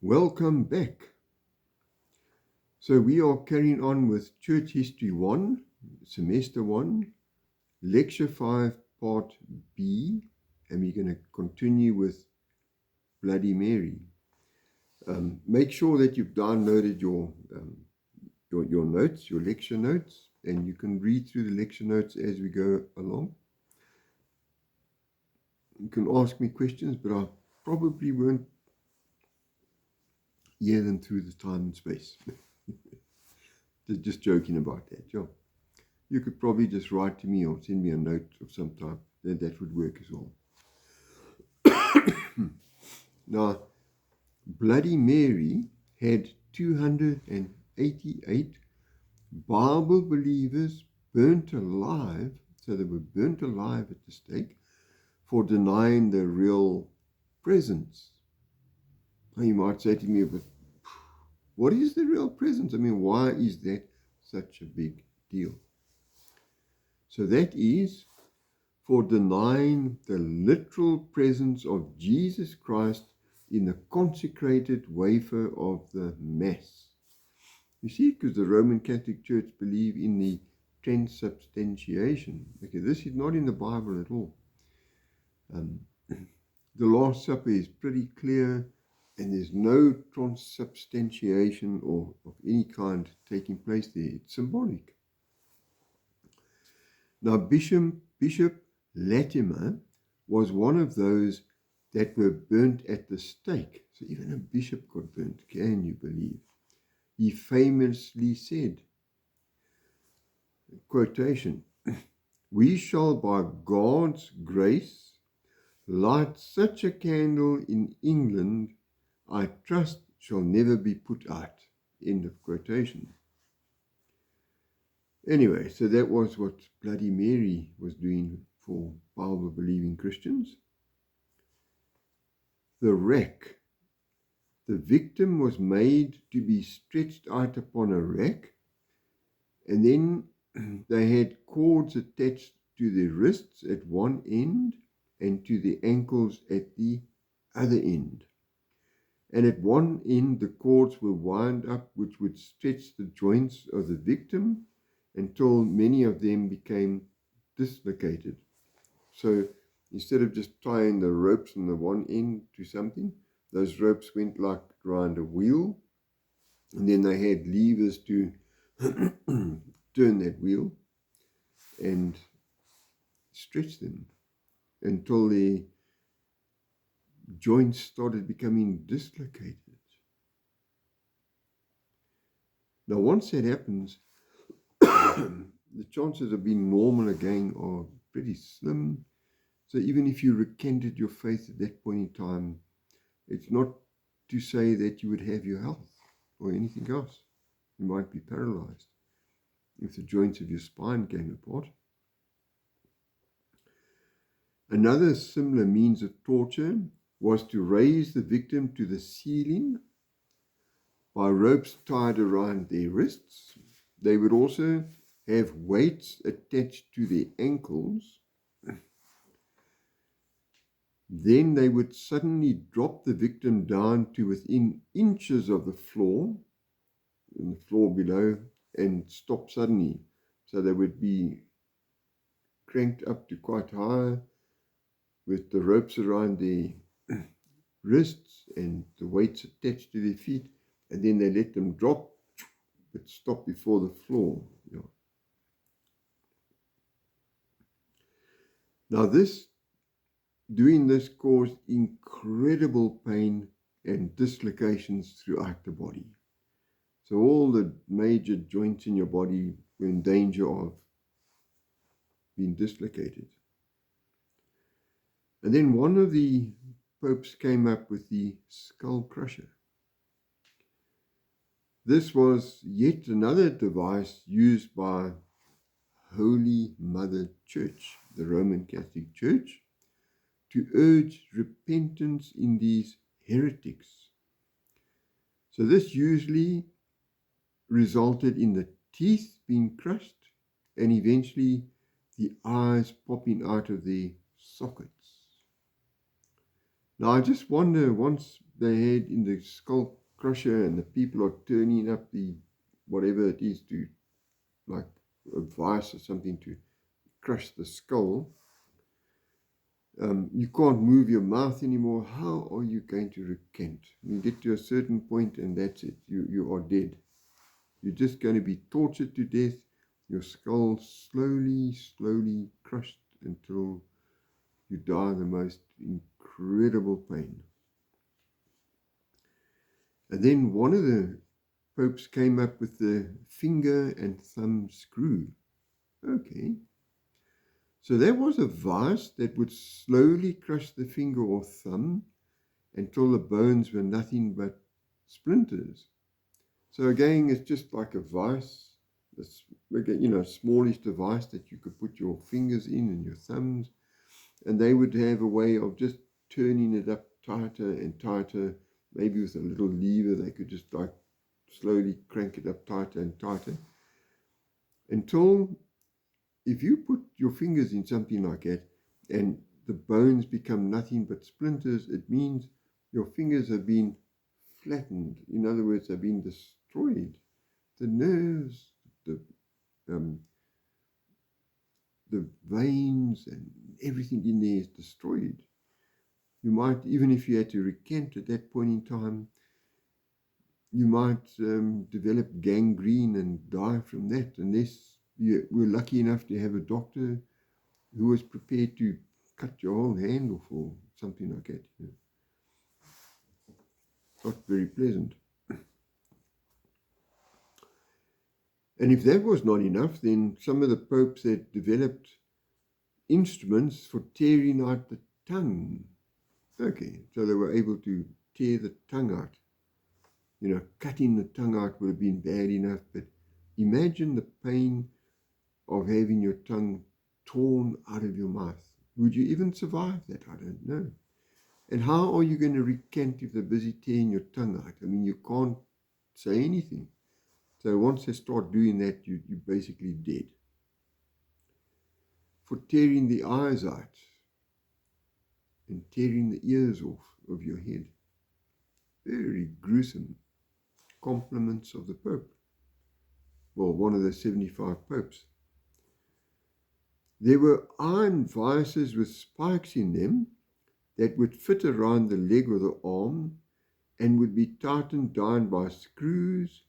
Welcome back. So we are carrying on with Church History 1, Semester 1, Lecture 5, Part B, and we're going to continue with Bloody Mary. Make sure that you've downloaded your notes, your lecture notes, and you can read through the lecture notes as we go along. You can ask me questions, but I probably won't hear them through the time and space. Just joking about that, yeah. You could probably just write to me or send me a note of some type. That would work as well. Now, Bloody Mary had 288 Bible believers burnt alive, so they were burnt alive at the stake for denying the real presence. Now you might say to me, but what is the real presence? I mean, why is that such a big deal? So that is for denying the literal presence of Jesus Christ in the consecrated wafer of the Mass. You see, because the Roman Catholic Church believe in the transubstantiation. Okay, this is not in the Bible at all. The Last Supper is pretty clear, and there's no transubstantiation or of any kind taking place there. It's symbolic. Now, Bishop Latimer was one of those that were burnt at the stake. So even a bishop got burnt, can you believe? He famously said, quotation, "We shall by God's grace light such a candle in England, I trust shall never be put out." End of quotation. Anyway, so that was what Bloody Mary was doing for Bible-believing Christians. The rack. The victim was made to be stretched out upon a rack, and then they had cords attached to the wrists at one end and to the ankles at the other end. And at one end the cords were wound up, which would stretch the joints of the victim until many of them became dislocated. So instead of just tying the ropes on the one end to something, those ropes went like around a wheel, and then they had levers to turn that wheel and stretch them until the joints started becoming dislocated. Now, once that happens, the chances of being normal again are pretty slim. So even if you recanted your faith at that point in time, it's not to say that you would have your health or anything else. You might be paralyzed if the joints of your spine came apart. Another similar means of torture was to raise the victim to the ceiling by ropes tied around their wrists. They would also have weights attached to their ankles. Then they would suddenly drop the victim down to within inches of the floor, and the floor below, and stop suddenly. So they would be cranked up to quite high with the ropes around their wrists and the weights attached to their feet, and then they let them drop, but stop before the floor. Yeah. Now doing this caused incredible pain and dislocations throughout the body. So all the major joints in your body were in danger of being dislocated. And then one of the popes came up with the skull crusher. This was yet another device used by Holy Mother Church, the Roman Catholic Church, to urge repentance in these heretics. So this usually resulted in the teeth being crushed and eventually the eyes popping out of their sockets. Now I just wonder, once they had in the skull crusher, and the people are turning up the whatever it is to, like a vice or something, to crush the skull. You can't move your mouth anymore. How are you going to recant? You get to a certain point and that's it. You are dead. You're just going to be tortured to death. Your skull slowly crushed until you die in the most incredible pain. And then one of the popes came up with the finger and thumb screw. Okay. So there was a vice that would slowly crush the finger or thumb until the bones were nothing but splinters. So again, it's just like a vice, smallish device that you could put your fingers in and your thumbs, and they would have a way of just turning it up tighter and tighter. Maybe with a little lever, they could just like slowly crank it up tighter and tighter until, if you put your fingers in something like that and the bones become nothing but splinters, it means your fingers have been flattened. In other words, they've been destroyed. The nerves, the veins and everything in there is destroyed. You might, even if you had to recant at that point in time, you might develop gangrene and die from that, unless you were lucky enough to have a doctor who was prepared to cut your whole hand off or something like that. Not very pleasant. And if that was not enough, then some of the popes had developed instruments for tearing out the tongue. Okay, so they were able to tear the tongue out. Cutting the tongue out would have been bad enough, but imagine the pain of having your tongue torn out of your mouth. Would you even survive that? I don't know. And how are you going to recant if they're busy tearing your tongue out? I mean, you can't say anything. So once they start doing that, you're basically dead. For tearing the eyes out and tearing the ears off of your head. Very gruesome. Compliments of the Pope. Well, one of the 75 popes. There were iron vices with spikes in them that would fit around the leg or the arm and would be tightened down by screws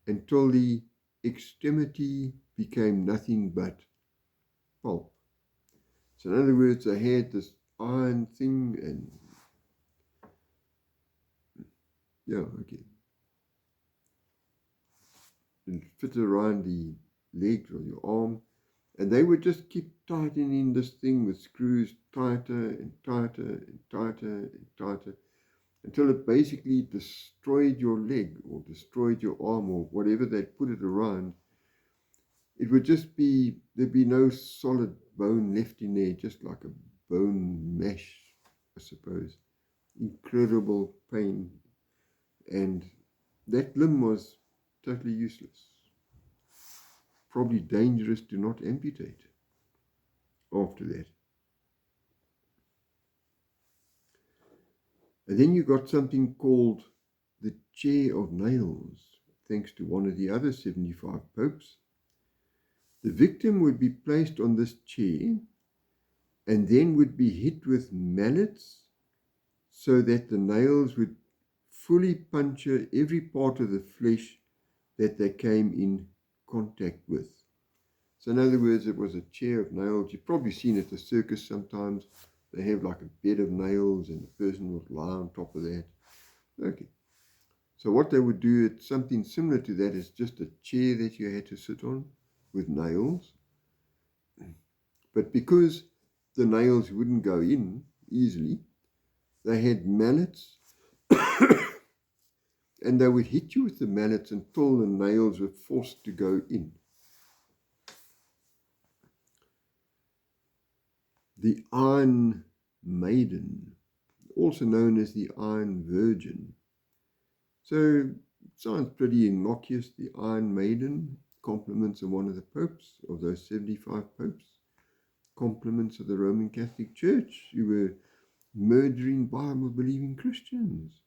until the extremity became nothing but pulp. So in other words, they had this iron thing and and fit around the legs or your arm, and they would just keep tightening this thing with screws tighter and tighter and tighter and tighter until it basically destroyed your leg or destroyed your arm or whatever they'd put it around. It would just be, there'd be no solid bone left in there, just like a bone mesh, I suppose. Incredible pain. And that limb was totally useless. Probably dangerous to not amputate after that. And then you got something called the chair of nails, thanks to one of the other 75 popes. The victim would be placed on this chair and then would be hit with mallets so that the nails would fully puncture every part of the flesh that they came in contact with. So in other words, it was a chair of nails. You've probably seen it at the circus sometimes. They have like a bed of nails and the person would lie on top of that. Okay. So what they would do, it's something similar to that. It's just a chair that you had to sit on with nails. But because the nails wouldn't go in easily, they had mallets and they would hit you with the mallets until the nails were forced to go in. The Iron Maiden, also known as the Iron Virgin. So it sounds pretty innocuous, the Iron Maiden. Compliments of one of the popes, of those 75 popes. Compliments of the Roman Catholic Church, who were murdering Bible-believing Christians.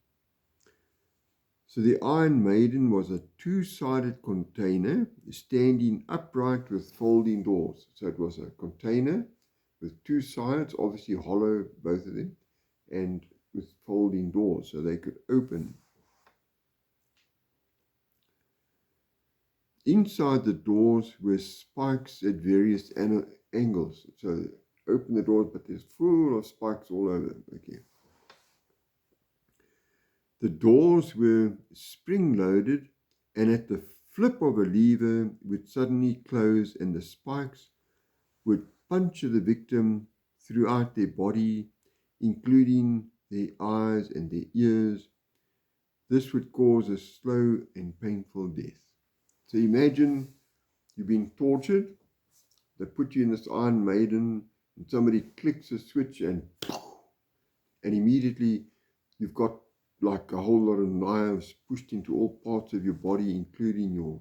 So the Iron Maiden was a two-sided container standing upright with folding doors. So it was a container with two sides, obviously hollow, both of them, and with folding doors so they could open. Inside the doors were spikes at various angles. So open the doors, but there's full of spikes all over them. Okay. The doors were spring-loaded, and at the flip of a lever would suddenly close, and the spikes would puncture the victim throughout their body, including their eyes and their ears. This would cause a slow and painful death. So imagine you've been tortured, they put you in this Iron Maiden, and somebody clicks a switch and immediately you've got like a whole lot of knives pushed into all parts of your body, including your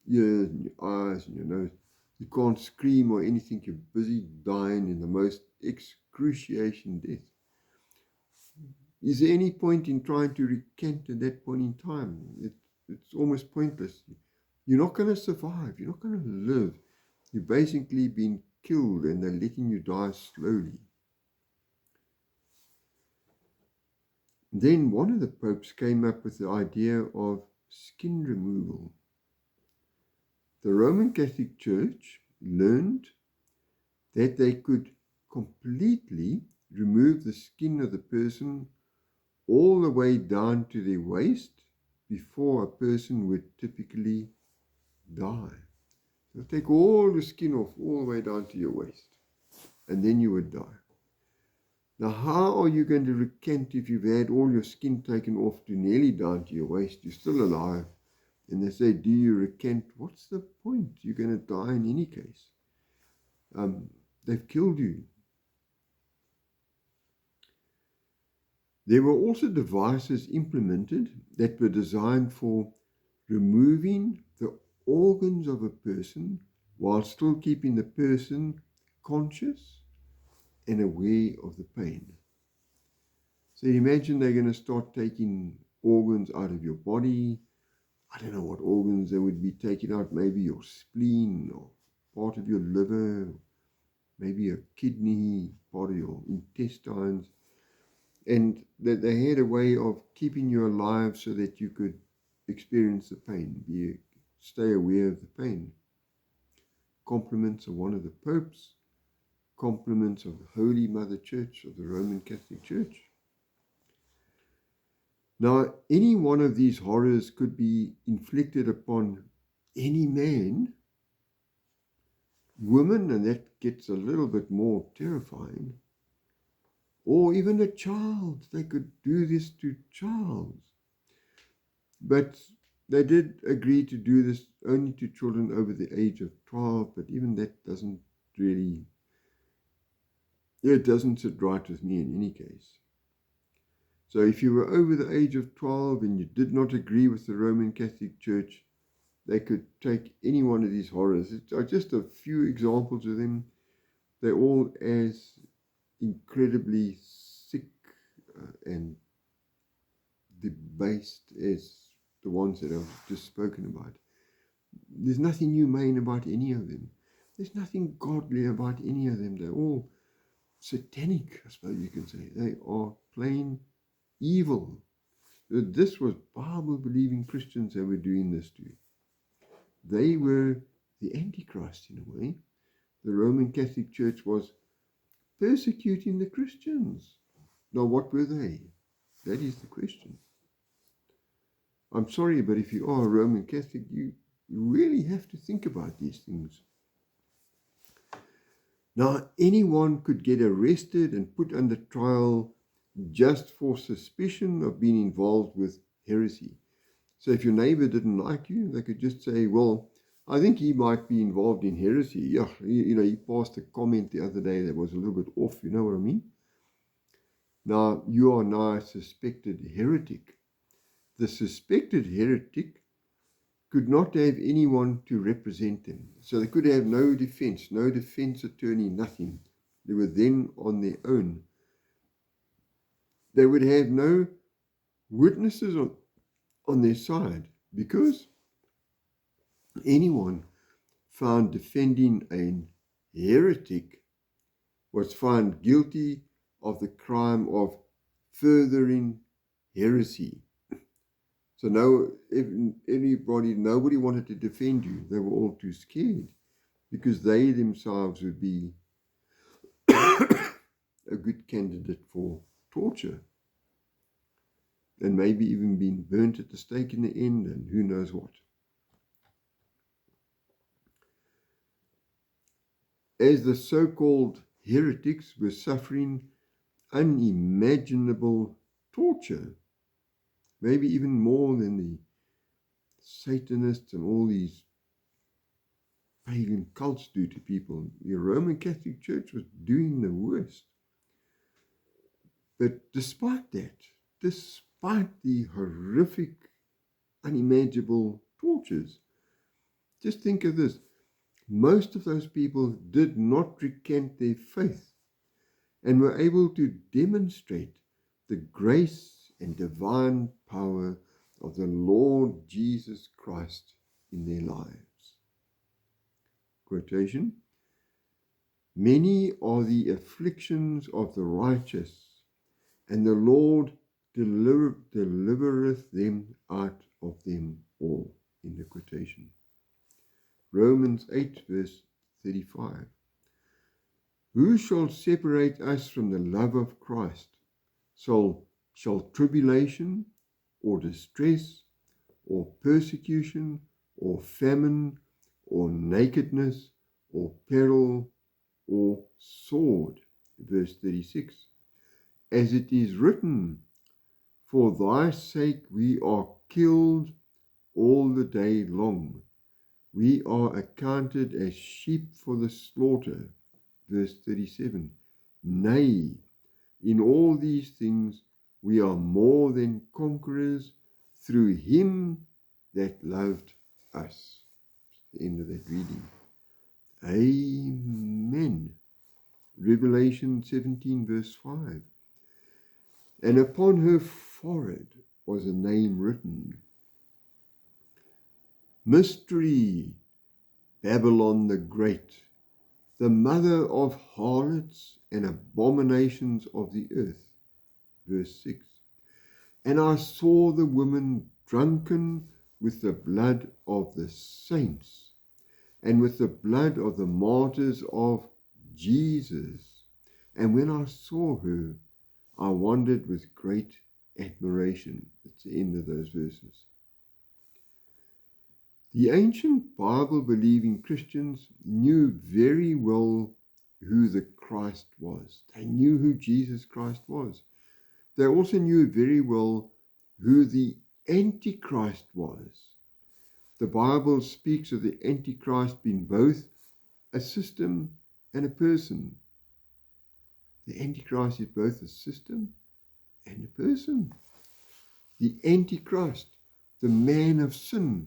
ears and your eyes and your nose. You can't scream or anything. You're busy dying in the most excruciating death. Is there any point in trying to recant at that point in time? It's almost pointless. You're not going to survive. You're not going to live. You've basically been killed and they're letting you die slowly. Then one of the popes came up with the idea of skin removal. The Roman Catholic Church learned that they could completely remove the skin of the person all the way down to their waist before a person would typically die. So take all the skin off all the way down to your waist, and then you would die. Now, how are you going to recant if you've had all your skin taken off to nearly down to your waist? You're still alive. And they say, do you recant? What's the point? You're going to die in any case. They've killed you. There were also devices implemented that were designed for removing the organs of a person while still keeping the person conscious and aware of the pain. So imagine they're going to start taking organs out of your body. I don't know what organs they would be taking out, maybe your spleen or part of your liver, maybe a kidney, part of your intestines. And that they had a way of keeping you alive so that you could experience the pain, stay aware of the pain. Compliments of one of the popes, compliments of the Holy Mother Church of the Roman Catholic Church. Now, any one of these horrors could be inflicted upon any man, woman, and that gets a little bit more terrifying, or even a child. They could do this to child. But they did agree to do this only to children over the age of 12, but even that doesn't really, it doesn't sit right with me in any case. So if you were over the age of 12 and you did not agree with the Roman Catholic Church, they could take any one of these horrors. It's just a few examples of them. They're all as incredibly sick and debased as the ones that I've just spoken about. There's nothing humane about any of them. There's nothing godly about any of them. They're all satanic, I suppose you can say. They are plain evil. This was Bible-believing Christians that were doing this to. They were the Antichrist in a way. The Roman Catholic Church was persecuting the Christians. Now, what were they? That is the question. I'm sorry, but if you are a Roman Catholic, you really have to think about these things. Now, anyone could get arrested and put under trial just for suspicion of being involved with heresy. So if your neighbor didn't like you, they could just say, well, I think he might be involved in heresy. Yeah, he passed a comment the other day that was a little bit off, you know what I mean? Now, you are now a suspected heretic. The suspected heretic could not have anyone to represent them. So they could have no defense attorney, nothing. They were then on their own. They would have no witnesses on their side, because anyone found defending a heretic was found guilty of the crime of furthering heresy. So nobody wanted to defend you. They were all too scared, because they themselves would be a good candidate for torture, and maybe even being burnt at the stake in the end, and who knows what. As the so-called heretics were suffering unimaginable torture, maybe even more than the Satanists and all these pagan cults do to people, the Roman Catholic Church was doing the worst. But despite that, despite the horrific, unimaginable tortures, just think of this. Most of those people did not recant their faith and were able to demonstrate the grace and divine power of the Lord Jesus Christ in their lives. Quotation: "Many are the afflictions of the righteous, and the Lord delivereth them out of them all." In the quotation. Romans 8, verse 35. "Who shall separate us from the love of Christ? Shall tribulation, or distress, or persecution, or famine, or nakedness, or peril, or sword?" Verse 36. "As it is written, for thy sake we are killed all the day long. We are accounted as sheep for the slaughter." Verse 37. "Nay, in all these things we are more than conquerors through him that loved us." The end of that reading. Amen. Revelation 17, verse 5. "And upon her forehead was a name written: Mystery, Babylon the Great, the mother of harlots and abominations of the earth." Verse 6. "And I saw the woman drunken with the blood of the saints and with the blood of the martyrs of Jesus. And when I saw her, I wondered with great admiration." That's the end of those verses. The ancient Bible-believing Christians knew very well who the Christ was. They knew who Jesus Christ was. They also knew very well who the Antichrist was. The Bible speaks of the Antichrist being both a system and a person. The Antichrist is both a system and a person. The Antichrist, the man of sin,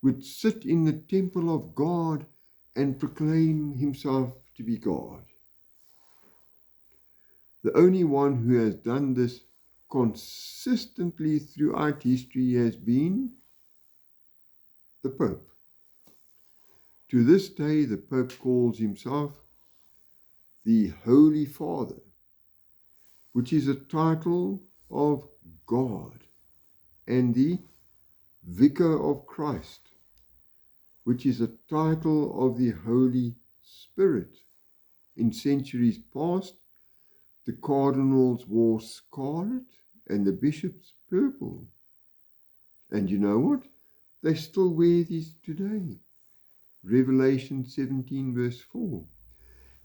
would sit in the temple of God and proclaim himself to be God. The only one who has done this consistently throughout history has been the Pope. To this day, the Pope calls himself the Holy Father, which is a title of God, and the Vicar of Christ, which is a title of the Holy Spirit. In centuries past, the cardinals wore scarlet and the bishops purple. And you know what? They still wear these today. Revelation 17, verse 4.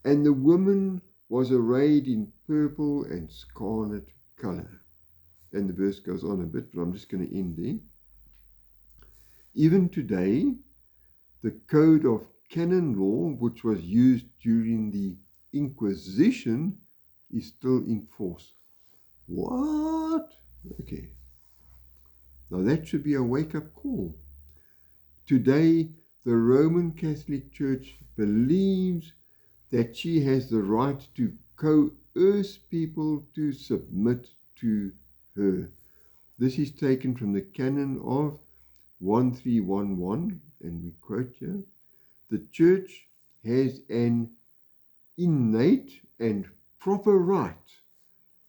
"And the woman was arrayed in purple and scarlet color." And the verse goes on a bit, but I'm just going to end there. Even today, the code of canon law, which was used during the Inquisition, is still in force. What? Okay. Now that should be a wake-up call. Today, the Roman Catholic Church believes that she has the right to coerce people to submit to her. This is taken from the canon of 1311, and we quote here, "The Church has an innate and proper right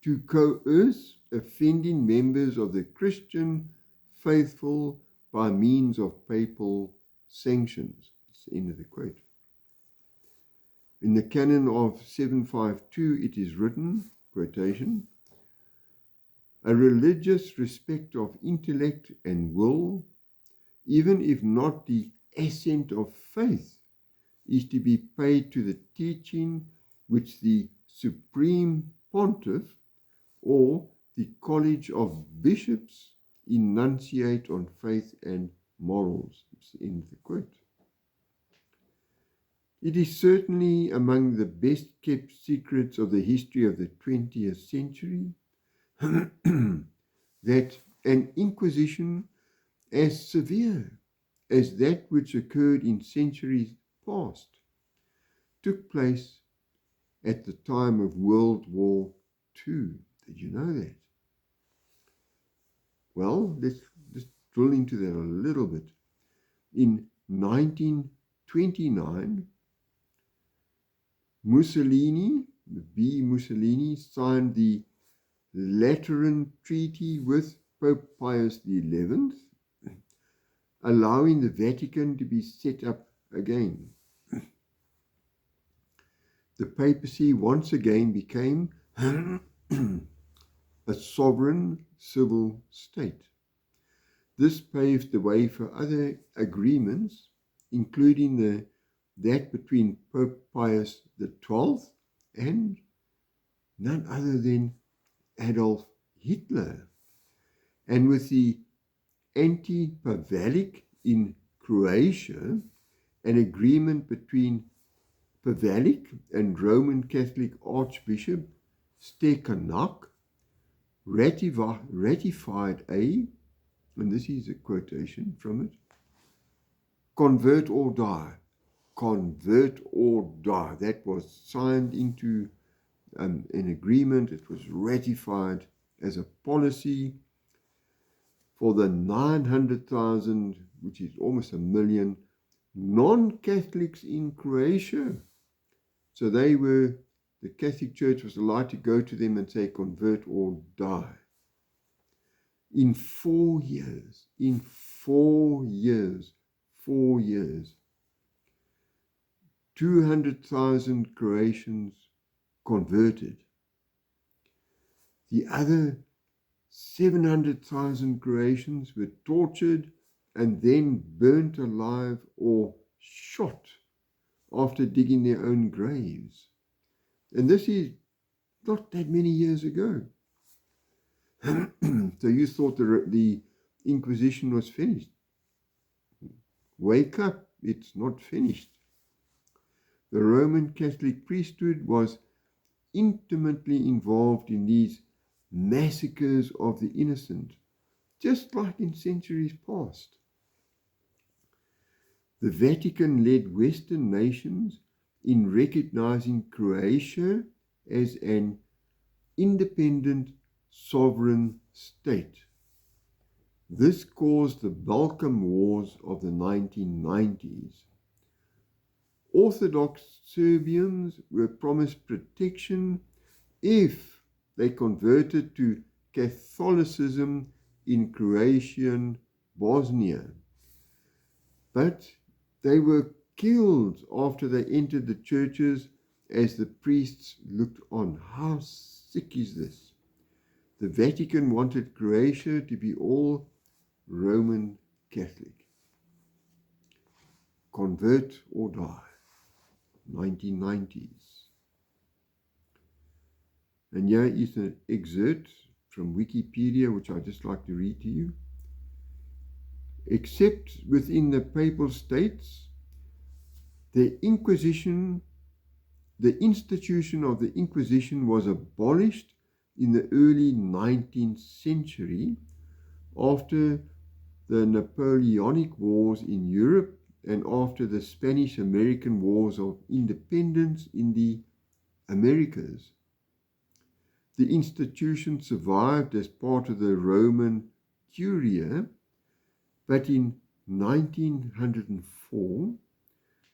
to coerce offending members of the Christian faithful by means of papal sanctions." That's the end of the quote. In the canon of 752, it is written, quotation, "A religious respect of intellect and will, even if not the assent of faith, is to be paid to the teaching which the Supreme Pontiff or the College of Bishops enunciate on faith and morals." That's the end of the quote. It is certainly among the best kept secrets of the history of the 20th century that an inquisition as severe as that which occurred in centuries past took place at the time of World War II. Did you know that? Well, let's just drill into that a little bit. In 1929, Mussolini signed the Lateran Treaty with Pope Pius XI, allowing the Vatican to be set up again. The papacy once again became a sovereign civil state. This paved the way for other agreements, including that between Pope Pius XII and none other than Adolf Hitler, and with the anti-Pavelic in Croatia, an agreement between Pavelic and Roman Catholic Archbishop Stekanak ratified and this is a quotation from it, "convert or die." Convert or die. That was signed into an agreement. It was ratified as a policy for the 900,000, which is almost 1 million, non-Catholics in Croatia. So the Catholic Church was allowed to go to them and say, "convert or die." In 4 years, 200,000 Croatians converted. The other 700,000 Croatians were tortured and then burnt alive or shot after digging their own graves. And this is not that many years ago. So you thought the Inquisition was finished. Wake up, it's not finished. The Roman Catholic priesthood was intimately involved in these massacres of the innocent, just like in centuries past. The Vatican led Western nations in recognizing Croatia as an independent sovereign state. This caused the Balkan Wars of the 1990s. Orthodox Serbians were promised protection if they converted to Catholicism in Croatian Bosnia. But they were killed after they entered the churches as the priests looked on. How sick is this? The Vatican wanted Croatia to be all Roman Catholic. Convert or die. 1990s. And here is an excerpt from Wikipedia, which I'd just like to read to you. Except within the Papal States, the institution of the Inquisition was abolished in the early 19th century after the Napoleonic Wars in Europe and after the Spanish-American Wars of Independence in the Americas. The institution survived as part of the Roman Curia, but in 1904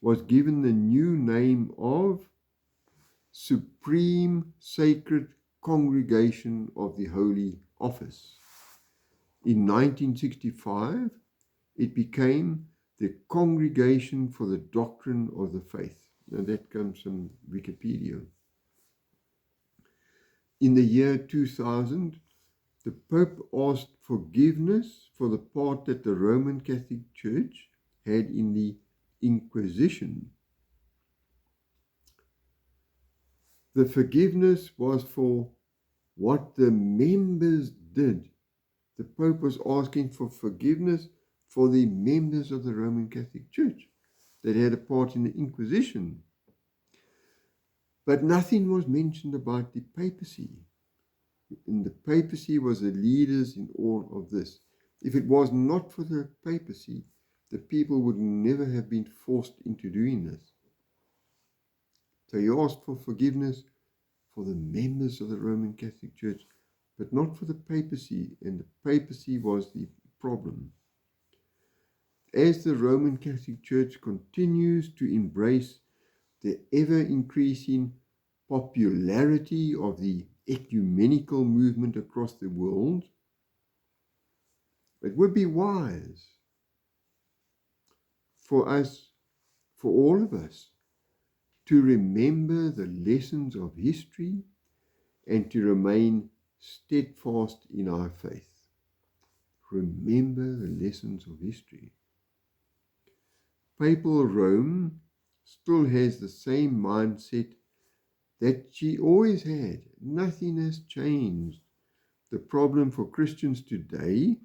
was given the new name of Supreme Sacred Congregation of the Holy Office. In 1965, it became the Congregation for the Doctrine of the Faith. Now that comes from Wikipedia. In the year 2000, the Pope asked forgiveness for the part that the Roman Catholic Church had in the Inquisition. The forgiveness was for what the members did. The Pope was asking for forgiveness for the members of the Roman Catholic Church that had a part in the Inquisition. But nothing was mentioned about the papacy. And the papacy was the leaders in all of this. If it was not for the papacy, the people would never have been forced into doing this. So he asked for forgiveness for the members of the Roman Catholic Church, but not for the papacy, and the papacy was the problem. As the Roman Catholic Church continues to embrace the ever-increasing popularity of the ecumenical movement across the world, it would be wise for us, for all of us, to remember the lessons of history and to remain steadfast in our faith. Remember the lessons of history. Papal Rome still has the same mindset that she always had. Nothing has changed. The problem for Christians today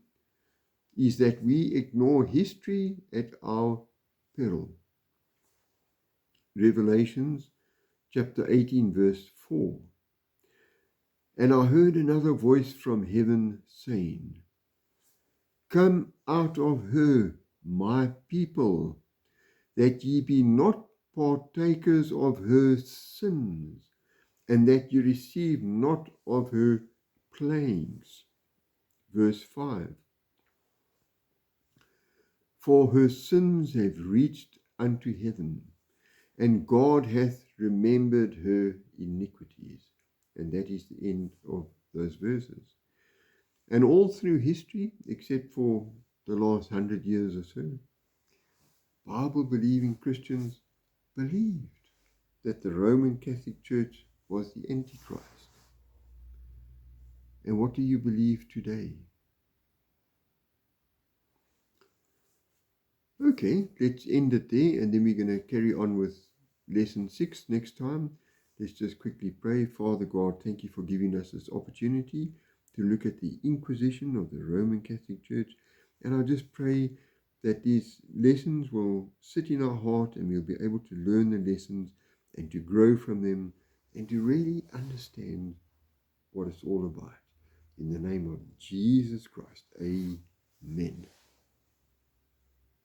is that we ignore history at our peril. Revelations chapter 18 verse 4. And I heard another voice from heaven saying, Come out of her, my people, that ye be not partakers of her sins, and that ye receive not of her plagues. Verse 5. For her sins have reached unto heaven, and God hath remembered her iniquities. And that is the end of those verses. And all through history, except for the last 100 years or so, Bible-believing Christians believed that the Roman Catholic Church was the Antichrist. And what do you believe today? Okay, let's end it there, and then we're going to carry on with lesson 6 next time. Let's just quickly pray. Father God, thank you for giving us this opportunity to look at the Inquisition of the Roman Catholic Church. And I just pray that these lessons will sit in our heart and we'll be able to learn the lessons and to grow from them and to really understand what it's all about. In the name of Jesus Christ, amen.